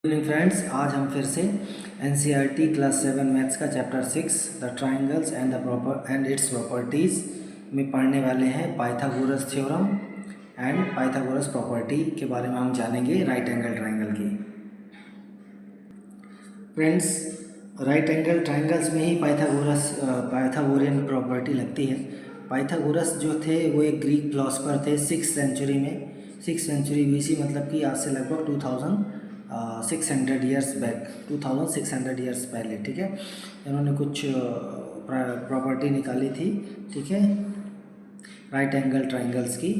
Friends, आज हम फिर से एनसीईआरटी क्लास 7 मैथ्स का chapter 6 the triangles and it's properties में पढ़ने वाले हैं। Pythagoras theorem and Pythagoras property के बारे में हम जानेंगे राइट एंगल ट्राइंगल की। फ्रेंड्स, राइट एंगल ट्राइंगल्स में ही पाइथागोरियन प्रॉपर्टी लगती है। पाइथागोरस जो थे वो एक ग्रीक फिलोसफर थे 6th सेंचुरी में। 6th सेंचुरी BC मतलब कि आज से लगभग 2600 ईयर्स बैक, 2600 ईयर्स पहले, ठीक है। इन्होंने कुछ प्रॉपर्टी निकाली थी, ठीक है, राइट एंगल ट्राइंगल्स की।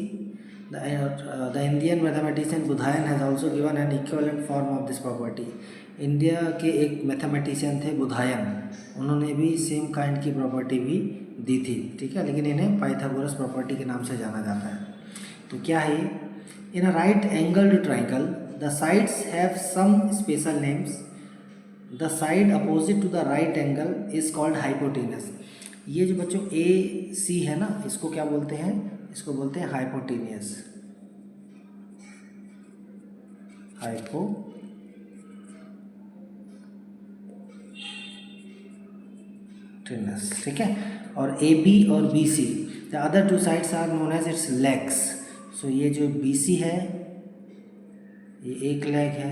The Indian mathematician Baudhayana has also given an equivalent form of this property. India के एक मैथमेटिशियन थे बुधायन, उन्होंने भी सेम काइंड की प्रॉपर्टी भी दी थी, ठीक है, लेकिन इन्हें पाइथागोरस प्रॉपर्टी के नाम से जाना जाता है। तो क्या है? In a right angled triangle the sides have some special names. The side opposite to the right angle is called hypotenuse. ये जो बच्चों AC है ना, इसको क्या बोलते हैं? इसको बोलते हैं हाइपोटेनियस, ठीक है। और AB और BC, the other two sides are known as its legs. So ये जो BC है ये एक लेग है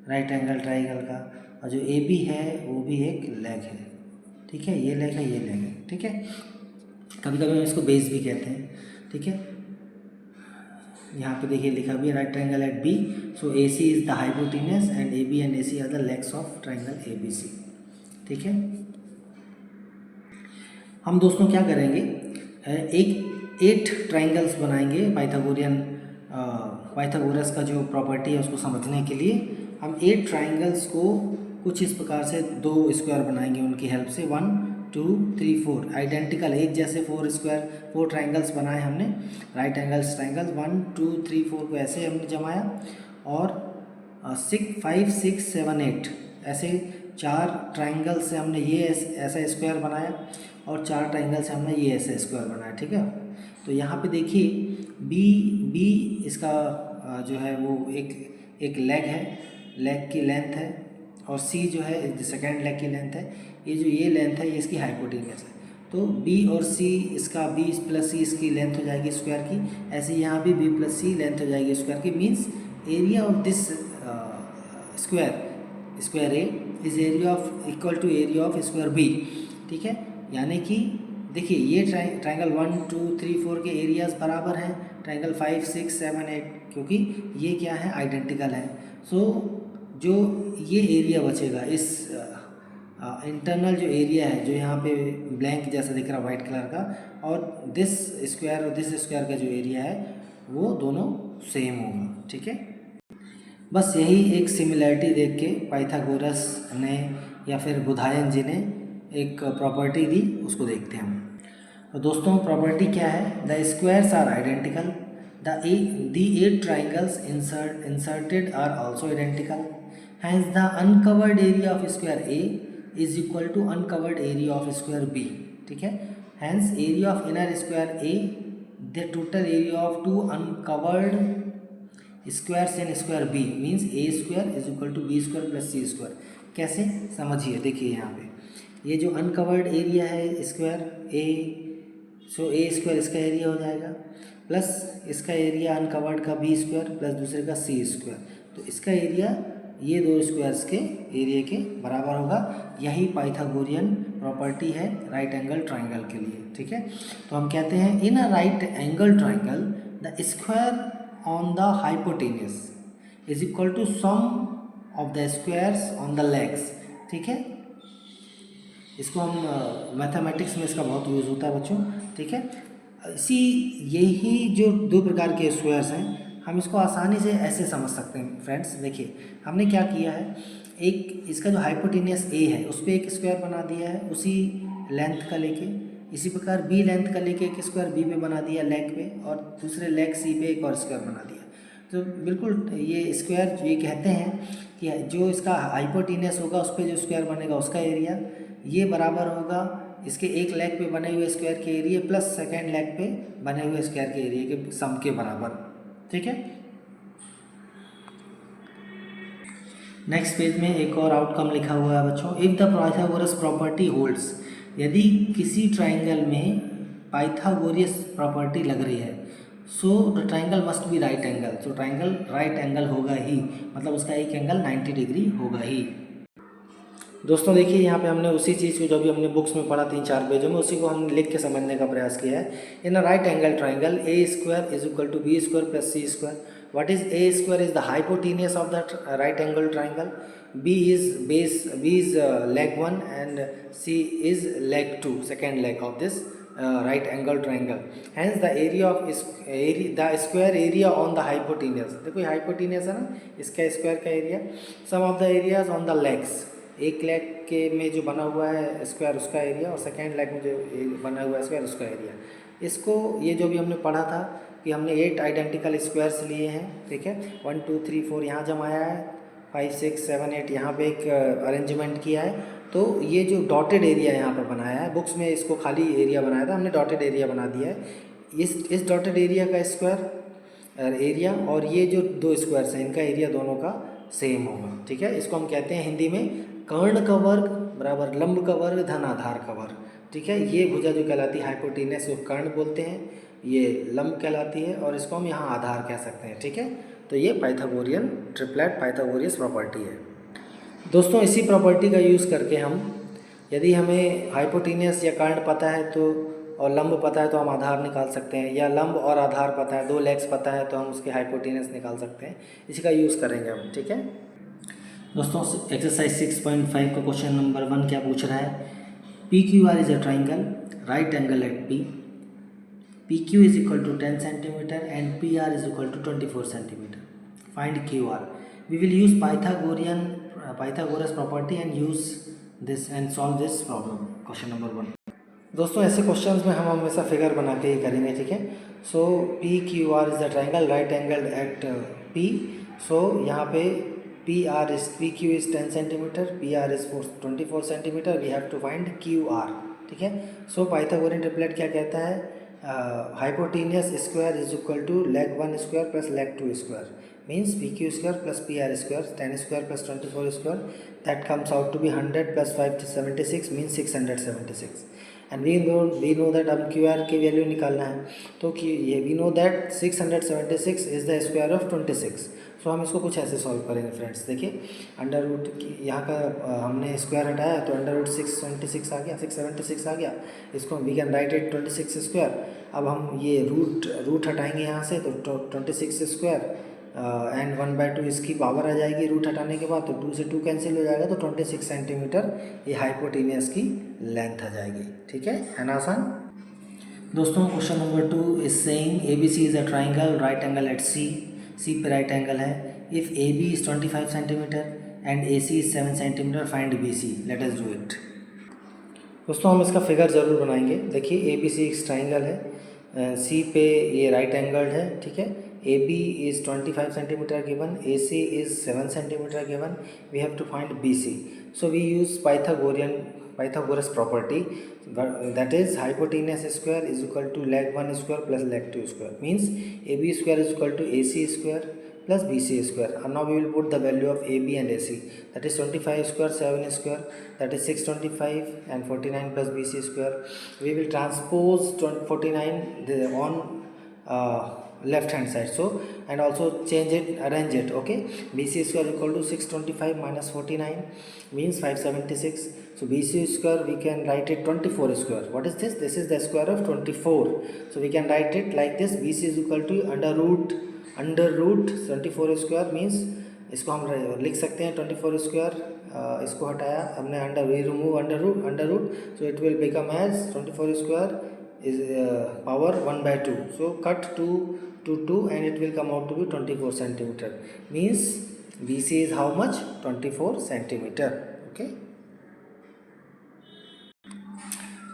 राइट एंगल ट्राइंगल का, और जो AB है वो भी एक लेग है, ठीक है। ये लेग है, ये लेग है, ठीक है। कभी कभी हम इसको बेस भी कहते हैं, ठीक है। यहाँ पे देखिए लिखा भी है right triangle at B, so AC is the hypotenuse and AB and AC are the legs of triangle ABC, ठीक है। हम दोस्तों क्या करेंगे, एक 8 ट्राइंगल्स बनाएंगे। पाइथागोरस का जो प्रॉपर्टी है उसको समझने के लिए हम 8 ट्राइंगल्स को कुछ इस प्रकार से 2 स्क्वायर बनाएंगे उनकी हेल्प से। 1 2 3 4 आइडेंटिकल, एक जैसे 4 ट्राइंगल्स बनाए हमने, राइट एंगल्स ट्राइंगल। 1 2 3 4 को ऐसे हमने जमाया, और 6 5 6 7 8 ऐसे 4 ट्राइंगल से हमने ये ऐसा स्क्वायर बनाया, और 4 ट्राइंगल से हमने ये ऐसा स्क्वायर बनाया, ठीक है। तो यहाँ पे देखिए बी इसका जो है वो एक लेग है, लेग की लेंथ है, और C जो है सेकेंड लेग की लेंथ है। ये लेंथ है, ये इसकी हाइपोटेनस है। तो B और C, इसका B प्लस C इसकी लेंथ हो जाएगी स्क्वायर की। ऐसे यहाँ भी B प्लस C लेंथ हो जाएगी स्क्वायर की। Means area of this square A is area of equal to area of square B, ठीक है। यानी कि देखिए ये ट्राइंगल 1 2 3 4 के एरियाज बराबर हैं, ट्राइंगल 5 6 7 8, क्योंकि ये क्या है, आइडेंटिकल है। सो जो ये एरिया बचेगा, इस इंटरनल जो एरिया है, जो यहाँ पे ब्लैंक जैसा दिख रहा है वाइट कलर का, और दिस स्क्वायर और दिस स्क्वायर का जो एरिया है वो दोनों सेम होगा, ठीक है। बस यही एक सिमिलैरिटी देख के पाइथागोरस ने या फिर बुधायन जी ने एक प्रॉपर्टी दी, उसको देखते हैं हम। तो दोस्तों प्रॉपर्टी क्या है? The squares are identical, the 8 triangles inserted are also identical, hence the uncovered area of square A is equal to uncovered area of square B, ठीक है। Hence area of inner square A the total area of 2 uncovered squares in square B means A square is equal to B square plus C square. कैसे समझिए, देखिए यहाँ पे ये जो uncovered area है square A, so A square इसका area हो जाएगा, प्लस इसका एरिया अनकवर्ड का B स्क्वायर प्लस दूसरे का C स्क्वायर। तो इसका एरिया ये 2 स्क्वायर्स के एरिया के बराबर होगा। यही पाइथागोरियन प्रॉपर्टी है राइट एंगल ट्राइंगल के लिए, ठीक है। तो हम कहते हैं in a right angle triangle the square on the hypotenuse is equal to sum of the squares on the legs, ठीक है। इसको हम मैथमेटिक्स में इसका बहुत यूज़ होता है बच्चों, ठीक है। यही जो 2 प्रकार के स्क्वायर्स हैं, हम इसको आसानी से ऐसे समझ सकते हैं फ्रेंड्स। देखिए हमने क्या किया है, एक इसका जो हाइपोटेनियस A है उस पर एक स्क्वायर बना दिया है उसी लेंथ का लेके, इसी प्रकार B लेंथ का लेके एक स्क्वायर B पे बना दिया लेग पे, और दूसरे लेग C पे एक और स्क्वायर बना दिया। तो बिल्कुल ये स्क्वायर ये कहते हैं कि जो इसका हाइपोटेनियस होगा उस पर जो स्क्वायर बनेगा उसका एरिया ये बराबर होगा इसके एक लेग पे बने हुए स्क्वायर के एरिया प्लस सेकेंड लेग पे बने हुए स्क्वायर के एरिया के सम के बराबर, ठीक है। नेक्स्ट पेज में एक और आउटकम लिखा हुआ है बच्चों, if the Pythagoras property holds, यदि किसी ट्राइंगल में पाइथागोरियस प्रॉपर्टी लग रही है, so the triangle must be right angle, so triangle right angle होगा ही, मतलब उसका एक एंगल 90 डिग्री होगा ही। दोस्तों देखिए यहाँ पे हमने उसी चीज़ को जो भी हमने बुक्स में पढ़ा 3-4 पेजों में, उसी को हम लिख के समझने का प्रयास किया है। In a right angle triangle a square is equal to b square plus c square, what is a square is the hypotenuse of the right angle triangle, b is leg 1 and c is leg 2, second leg of this right angle triangle. Hence the area of the square area on the hypotenuse, देखो hypotenuse है ना, इसका square का area, sum of the areas on the legs, एक leg के में जो बना हुआ है स्क्वायर उसका एरिया, और सेकेंड लेग में जो बना हुआ है स्क्वायर उसका एरिया। इसको ये जो भी हमने पढ़ा था कि हमने 8 आइडेंटिकल स्क्वायर्स लिए हैं, ठीक है, 1 2 3 4 यहाँ जमाया है, 5 6 7 8 यहाँ पे एक अरेंजमेंट किया है। तो ये जो डॉटेड एरिया यहाँ पर बनाया है, बुक्स में इसको खाली एरिया बनाया था, हमने डॉटेड एरिया बना दिया है। इस डॉटेड एरिया का स्क्वायर एरिया और ये जो दो स्क्वायर्स हैं इनका एरिया दोनों का सेम होगा, ठीक है। इसको हम कहते हैं हिंदी में कर्ण का वर्ग बराबर लंब का वर्ग धन आधार का वर्ग, ठीक है। ये भुजा जो कहलाती है हाइपोटेनस को कर्ण बोलते हैं, ये लंब कहलाती है, और इसको हम यहाँ आधार कह सकते हैं, ठीक है। तो ये पाइथागोरियन ट्रिपलेट पाइथागोरियस प्रॉपर्टी है। दोस्तों इसी प्रॉपर्टी का यूज़ करके हम, यदि हमें हाइपोटेनस या कर्ण पता है तो और लंब पता है तो हम आधार निकाल सकते हैं, या लंब और आधार पता है, 2 लेग्स पता है तो हम उसके हाइपोटेनस निकाल सकते हैं। इसी का यूज़ करेंगे हम, ठीक है। दोस्तों एक्सरसाइज 6.5 का क्वेश्चन नंबर 1 क्या पूछ रहा है, P Q R is a triangle right angle at P Q is equal to 10 centimetre and P R is equal to 24 centimetre, find Q R. We will use Pythagoras property and use this and solve this problem, question number 1। दोस्तों ऐसे questions में हम हमेशा figure बना के ही करेंगे, ठीक है। So P Q R is the triangle right angle at P, so यहाँ पे P Q is 10 centimetre, P R is 24 centimetre, we have to find Q R, ठीक है। सो पाइथागोरियन ट्रिपलेट क्या कहता है, hypotenuse square is equal to leg 1 square plus leg 2 square, means P Q square plus P R square, 10 square plus 24 square, that comes out to B 100 plus 5 76 means 676। And we know that अब Q R की value निकालना है, तो कि ये we know that 676 is the square of 26। So हम इसको कुछ ऐसे सॉल्व करेंगे फ्रेंड्स, देखिए अंडर रूट यहाँ का हमने स्क्वायर हटाया तो अंडर रूट 626 आ गया, 676 आ गया, इसको we can write it 26 square. अब हम ये रूट हटाएंगे यहाँ से तो 26 स्क्वायर एंड 1/2 इसकी पावर आ जाएगी रूट हटाने के बाद, तो 2 से 2 कैंसिल हो जाएगा, तो 26 सेंटीमीटर ये हाइपोटेनियस की लेंथ आ जाएगी, ठीक है ना आसान। दोस्तों question number 2 is saying A B C is a triangle right angle at C पे राइट एंगल है, if A B is 25 centimetre and A C is 7 centimetre, find B C, let us do it. दोस्तों हम इसका figure ज़रूर बनाएंगे, देखिए ए B सी एक triangle है, सी पे ये राइट एंगल है, ठीक है। A B is 25 centimetre given, A C is 7 centimetre given, we have to find B C. So we use Pythagoras property, that is hypotenuse square is equal to leg 1 square plus leg 2 square, means AB square is equal to AC square plus BC square. And now we will put the value of AB and AC, that is 25 square 7 square, that is 625 and 49 plus BC square. We will transpose 49 on left hand side, so and also change it, arrange it, okay. BC square equal to 625 minus 49 means 576, so BC square we can write it 24 square. What is this? This is the square of 24, so we can write it like this, BC is equal to under root 24 square, means इसको हम लिख सकते हैं 24 square, इसको हटाया हमने under, we remove under root, so it will become as 24 square is power 1/2, so cut 2 to 2 and it will come out to be 24 centimeter, means BC is how much? 24 centimeter, okay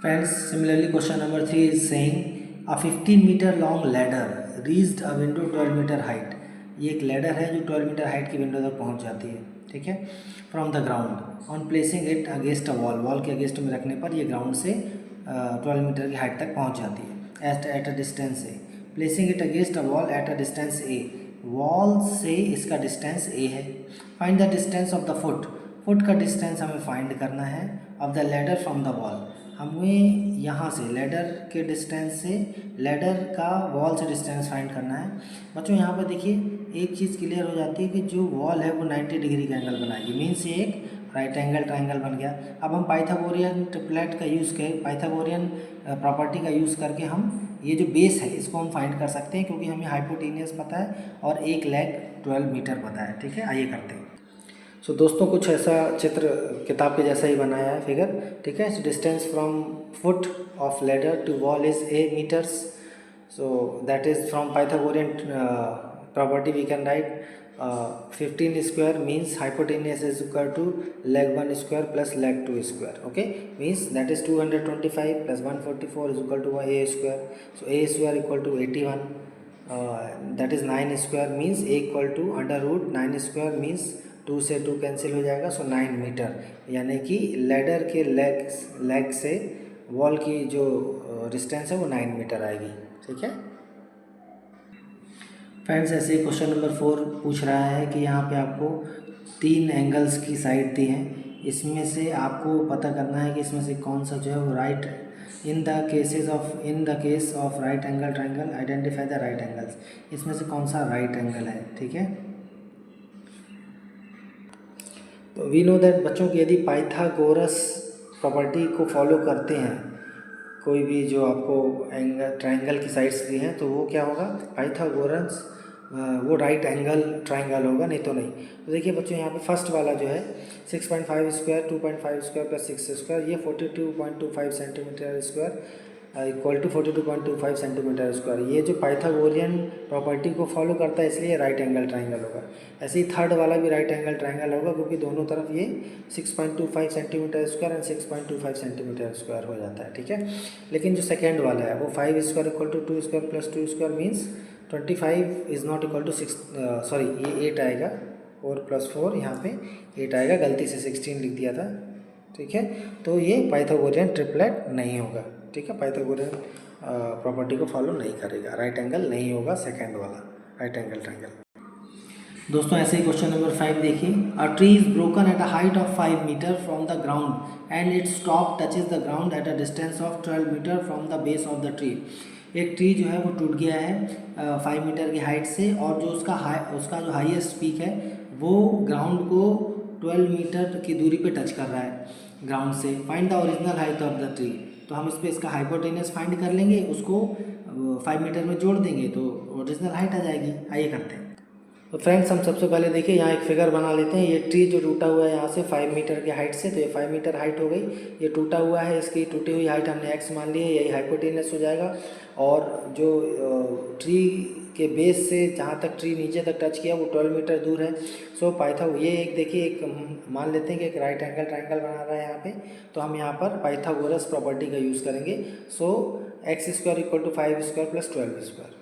friends. Similarly question number 3 is saying a 15-meter long ladder reached a window 12 meter height, ये एक ladder है जो 12 metre height की window तक पहुंच जाती है, ठीक है, from the ground, on placing it against a wall के अगेंस्ट में रखने पर ये ग्राउंड से 12 मीटर की हाइट तक पहुंच जाती है eight a distance A, placing it against a wall at a distance A, wall से इसका डिस्टेंस ए है। Find the distance of the foot, foot का डिस्टेंस हमें फाइंड करना है of the ladder from the wall. हमें यहाँ से लैडर के डिस्टेंस से लैडर का वॉल से डिस्टेंस फाइंड करना है। बच्चों यहाँ पर देखिए एक चीज़ क्लियर हो जाती है कि जो वॉल है वो 90 डिग्री का एंगल बनाएगी, मीन्स ये एक राइट एंगल ट्राइंगल बन गया। अब हम पाइथागोरियन ट्रिपलेट का यूज़ करें, पाइथागोरियन प्रॉपर्टी का यूज़ करके हम ये जो बेस है इसको हम फाइंड कर सकते हैं, क्योंकि हमें हाइपोटेनियस पता है और एक लेग 12 मीटर पता है। ठीक है, आइए करते हैं। सो दोस्तों कुछ ऐसा चित्र किताब के जैसा ही बनाया है फिगर। ठीक है, distance from foot of ladder to wall is 8 metres. So that is from Pythagorean property we can write 15 square means hypotenuse is equal to leg 1 square plus leg 2 square. Okay, means that is 225 plus 144 is equal to a square. So a square equal to 81, that is 9 square means a equal to under root 9 square means 2 से 2 cancel हो जाएगा, सो 9 metre, यानी कि ladder के leg से wall की जो distance है वो 9 मीटर आएगी। ठीक है फ्रेंड्स, ऐसे ही क्वेश्चन नंबर 4 पूछ रहा है कि यहाँ पे आपको 3 एंगल्स की साइड दी है, इसमें से आपको पता करना है कि इसमें से कौन सा जो है वो right in the case of right angle triangle identify the right angles, इसमें से कौन सा राइट एंगल है। ठीक है, तो वी नो दैट बच्चों की यदि पाइथागोरस प्रॉपर्टी को फॉलो करते हैं, कोई भी जो आपको ट्राइंगल की साइड्स दी हैं तो वो क्या होगा, पाइथागोरस वो राइट एंगल ट्राइंगल होगा, नहीं तो नहीं। तो देखिए बच्चों यहाँ पे फर्स्ट वाला जो है 6.5 स्क्वायर 2.5 स्क्वायर प्लस 6 स्क्वायर, ये 42.25 centimetre square equal to 42.25 centimetre square. ये जो पाइथागोरियन प्रॉपर्टी को फॉलो करता है इसलिए राइट एंगल ट्राइंगल होगा। ऐसे ही थर्ड वाला भी राइट एंगल ट्राइंगल होगा, क्योंकि दोनों तरफ ये 6.25 centimetre square and 6.25 centimetre square हो जाता है। ठीक है, लेकिन जो सेकेंड वाला है वो 5 square equal to 2 square plus 2 square means 25 is not equal to 6, sorry ये 8 आएगा, 4 प्लस 4 यहाँ पे 8 आएगा, गलती से 16 लिख दिया था। ठीक है, तो ये पाइथागोरियन ट्रिपलेट नहीं होगा। ठीक है, पाइथागोरियन प्रॉपर्टी को फॉलो नहीं करेगा, राइट एंगल नहीं होगा सेकंड वाला राइट एंगल ट्रायंगल। दोस्तों ऐसे ही क्वेश्चन नंबर 5 देखिए, a tree is broken at a height of 5 metre from the ground and it's top touches the ground at a distance of 12 metre from the base of the tree. एक tree जो है वो टूट गया है 5 metre की height से, और जो उसका जो हाईएस्ट पीक है वो ग्राउंड को 12 मीटर की दूरी पे टच कर रहा है ग्राउंड से। Find the original height of the tree, तो हम इस पर इसका हाइपोटेनस फाइंड कर लेंगे, उसको 5 मीटर में जोड़ देंगे तो ओरिजिनल हाइट आ जाएगी। आइए करते हैं। तो फ्रेंड्स हम सबसे पहले देखिए यहाँ एक फिगर बना लेते हैं। ये ट्री जो टूटा हुआ है यहाँ से 5 मीटर की हाइट से, तो ये 5 मीटर हाइट हो गई। ये टूटा हुआ है, इसकी टूटी हुई हाइट हमने x मान ली है, यही हाइपोटेनस हो जाएगा। और जो ट्री के बेस से जहाँ तक ट्री नीचे तक टच किया वो 12 मीटर दूर है। सो ये एक देखिए, एक मान लेते हैं कि एक राइट एंगल ट्राइंगल बना रहा है यहाँ पे, तो हम यहाँ पर पाइथागोरस प्रॉपर्टी का यूज़ करेंगे। So x square equal to 5 square plus 12 square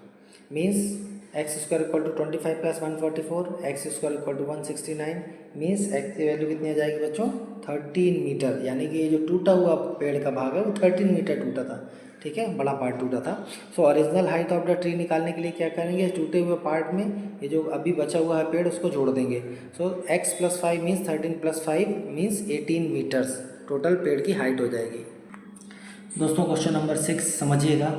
means x square equal to 25 plus 144, x square equal to 169 means x की वैल्यू कितनी आ जाएगी बच्चों 13 मीटर, यानी कि ये जो टूटा हुआ पेड़ का भाग है वो 13 मीटर टूटा था। ठीक है, बड़ा पार्ट टूटा था। So original height of the tree निकालने के लिए क्या करेंगे, टूटे हुए पार्ट में ये जो अभी बचा हुआ है पेड़ उसको जोड़ देंगे। So x plus 5 means 13 plus 5 means 18 metres total पेड़ की हाइट हो जाएगी। दोस्तों क्वेश्चन नंबर 6 समझिएगा।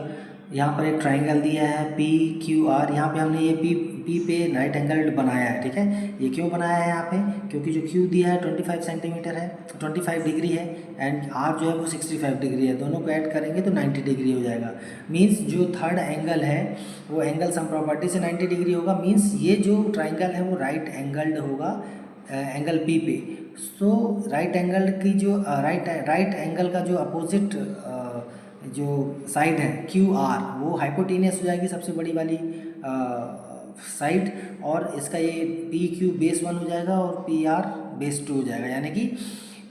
यहाँ पर एक ट्राइंगल दिया है पी क्यू आर, यहाँ पे हमने ये पी पे राइट एंगल बनाया है। ठीक है, ये क्यों बनाया है यहाँ पे, क्योंकि जो क्यू दिया है 25 सेंटीमीटर है, 25 डिग्री है, एंड आर जो है वो 65 डिग्री है, दोनों को ऐड करेंगे तो 90 डिग्री हो जाएगा। मीन्स जो थर्ड एंगल है वो एंगल सम प्रॉपर्टी से 90 डिग्री होगा। मीन्स ये जो ट्राइंगल है वो राइट एंगल्ड होगा एंगल पी पे। सो राइट एंगल की जो राइट एंगल का जो अपोजिट जो साइड है क्यू आर वो हाइपोटेनियस हो जाएगी, सबसे बड़ी वाली साइड, और इसका ये पी क्यू बेस 1 हो जाएगा और पी आर बेस 2 हो जाएगा, यानी कि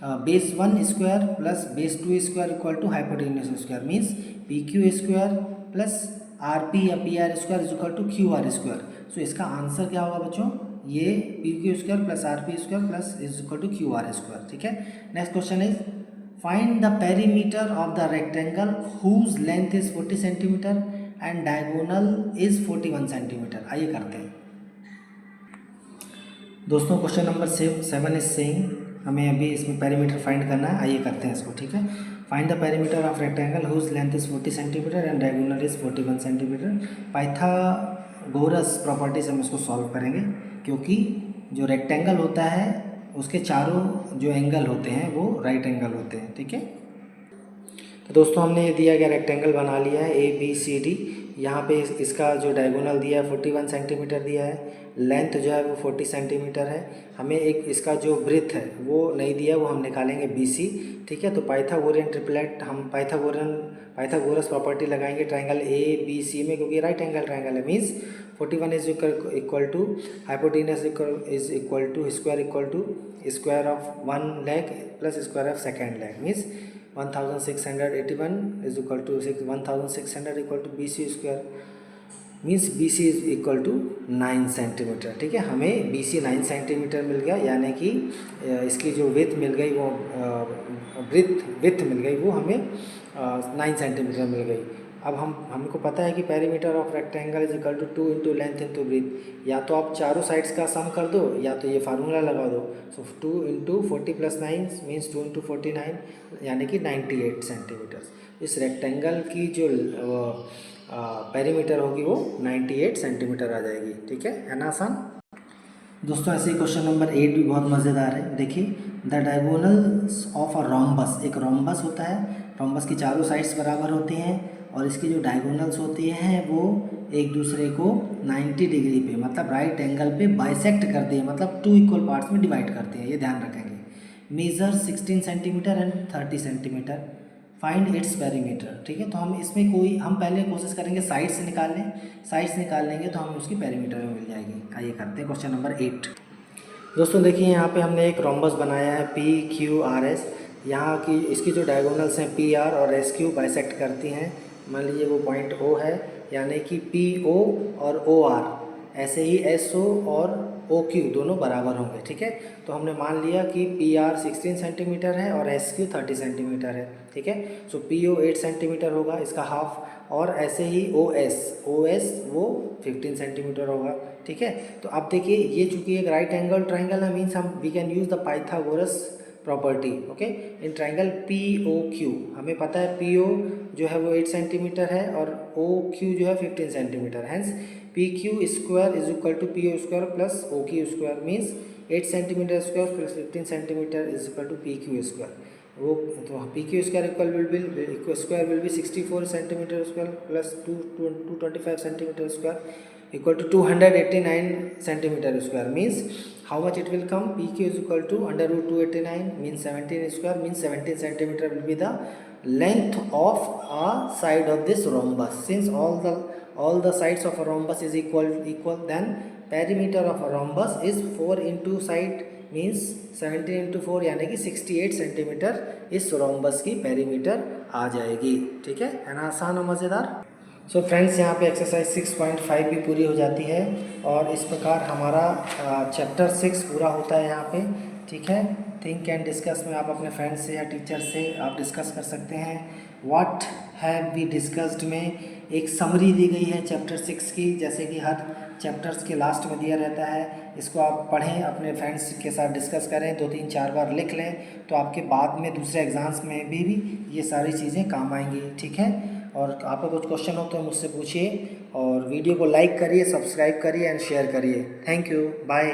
base 1 square plus base 2 square equal to hypotenuse square means P Q square plus R P या P R square is equal to Q R square. So इसका answer क्या होगा बच्चों, ये P Q square plus R P square plus is equal to Q R square. ठीक है, next question is find the perimeter of the rectangle whose length is 40 centimeter and diagonal is 41 centimeter। आइए करते हैं। दोस्तों question number 7 is saying हमें अभी इसमें perimeter find करना है। आइए करते हैं इसको, ठीक है। Find the perimeter of rectangle whose length is 40 centimetre and diagonal is 41 centimetre. Pythagoras property से हम इसको सॉल्व करेंगे, क्योंकि जो रेक्टेंगल होता है उसके चारों जो एंगल होते हैं वो राइट एंगल होते हैं, ठीक है। तो दोस्तों हमने ये दिया गया रेक्टेंगल बना लिया है ABCD। यहाँ पे इसका जो डायगोनल दिया है 41 सेंटीमीटर दिया है, लेंथ जो है वो 40 सेंटीमीटर है। हमें एक इसका जो ब्रेथ है वो नहीं दिया, वो हम निकालेंगे BC, ठीक है। तो पाइथागोरियन ट्रिपलेट हम पाइथागोरस प्रॉपर्टी लगाएंगे ट्राइंगल ABC में, क्योंकि राइट एंगल ट्राइंगल है। Means 41 is equal to hypotenuse is equal to square of 1 leg plus square of second leg. Means 1681 is equal to 1600 equal to BC square. Means BC is equal to 9 centimetre, ठीक है। हमें BC 9 centimetre मिल गया, यानी कि इसकी जो width मिल गई वो विड्थ मिल गई वो हमें 9 सेंटीमीटर मिल गई। अब हमको पता है कि perimeter of rectangle is equal to 2 into length into breadth. या तो आप चारों साइड्स का सम कर दो, या तो ये फार्मूला लगा दो। सो 2 इंटू 40 प्लस 9 मीन्स 2 इंटू 49, यानी कि 98 सेंटीमीटर। इस रेक्टेंगल की जो पेरीमीटर होगी वो 98 सेंटीमीटर आ जाएगी, ठीक है ना आसान। दोस्तों ऐसे ही क्वेश्चन नंबर 8 भी बहुत मज़ेदार है। देखिए, the diagonals of a rhombus, एक रोम्बस होता है, रोम्बस की चारों साइड्स बराबर होती हैं और इसकी जो डायगोनल्स होती हैं वो एक दूसरे को 90 डिग्री पे, मतलब राइट एंगल पे बाइसेक्ट करती है, मतलब 2 इक्वल पार्ट्स में डिवाइड करती हैं, ये ध्यान रखेंगे। Measure 16 centimetre and 30 centimetre, find its perimeter, ठीक है। तो हम पहले कोशिश करेंगे साइड से निकाल लें, साइड्स निकाल लेंगे तो हमें उसकी पेरीमीटर में मिल जाएगी। आइए करते हैं क्वेश्चन नंबर 8। दोस्तों देखिए, यहाँ पे हमने एक रोम्बस बनाया है PQRS। यहाँ की इसकी जो डायगोनल्स हैं PR और SQ बाइसेक्ट करती हैं। मान लीजिए वो पॉइंट O है, यानी कि PO और OR, ऐसे ही SO और OQ दोनों बराबर होंगे, ठीक है। तो हमने मान लिया कि PR 16 सेंटीमीटर है और SQ 30 सेंटीमीटर है, ठीक है। सो PO 8 सेंटीमीटर होगा, इसका हाफ, और ऐसे ही OS वो 15 सेंटीमीटर होगा, ठीक है। तो अब देखिए, ये चूँकि एक राइट एंगल ट्राइंगल है, means we can use the Pythagoras property, okay. In triangle POQ हमें पता है PO जो है वो 8 सेंटीमीटर है और OQ जो है 15 centimetre. Hence PQ square is equal to PO square plus OQ square. Means 8 centimetre square plus 15 centimetre is equal to PQ square. वो तो PQ square will be 64 centimetre square plus 225 centimetre square equal to 289 centimeter square। means how much it will come? PQ is equal to under root 289 means 17 square, means 17 centimeter will be the length of a side of this rhombus. Since all the sides of a rhombus is equal, then perimeter of a rhombus is 4 into side means 17 into 4, यानी कि 68 centimetre इस rhombus की perimeter आ जाएगी, ठीक है ना आसान और मज़ेदार। सो फ्रेंड्स, यहाँ पे एक्सरसाइज 6.5 भी पूरी हो जाती है और इस प्रकार हमारा चैप्टर 6 पूरा होता है यहाँ पे, ठीक है। थिंक एंड डिस्कस में आप अपने फ्रेंड्स से या टीचर से आप डिस्कस कर सकते हैं। व्हाट हैव वी डिस्कस्ड में एक समरी दी गई है चैप्टर 6 की, जैसे कि हर चैप्टर्स के लास्ट में दिया रहता है। इसको आप पढ़ें, अपने फ्रेंड्स के साथ डिस्कस करें, 2-3-4 बार लिख लें, तो आपके बाद में दूसरे एग्ज़ाम्स में भी ये सारी चीज़ें काम आएंगी, ठीक है। और आपका कुछ क्वेश्चन हो तो मुझसे पूछिए और वीडियो को लाइक करिए, सब्सक्राइब करिए एंड शेयर करिए। Thank you, bye.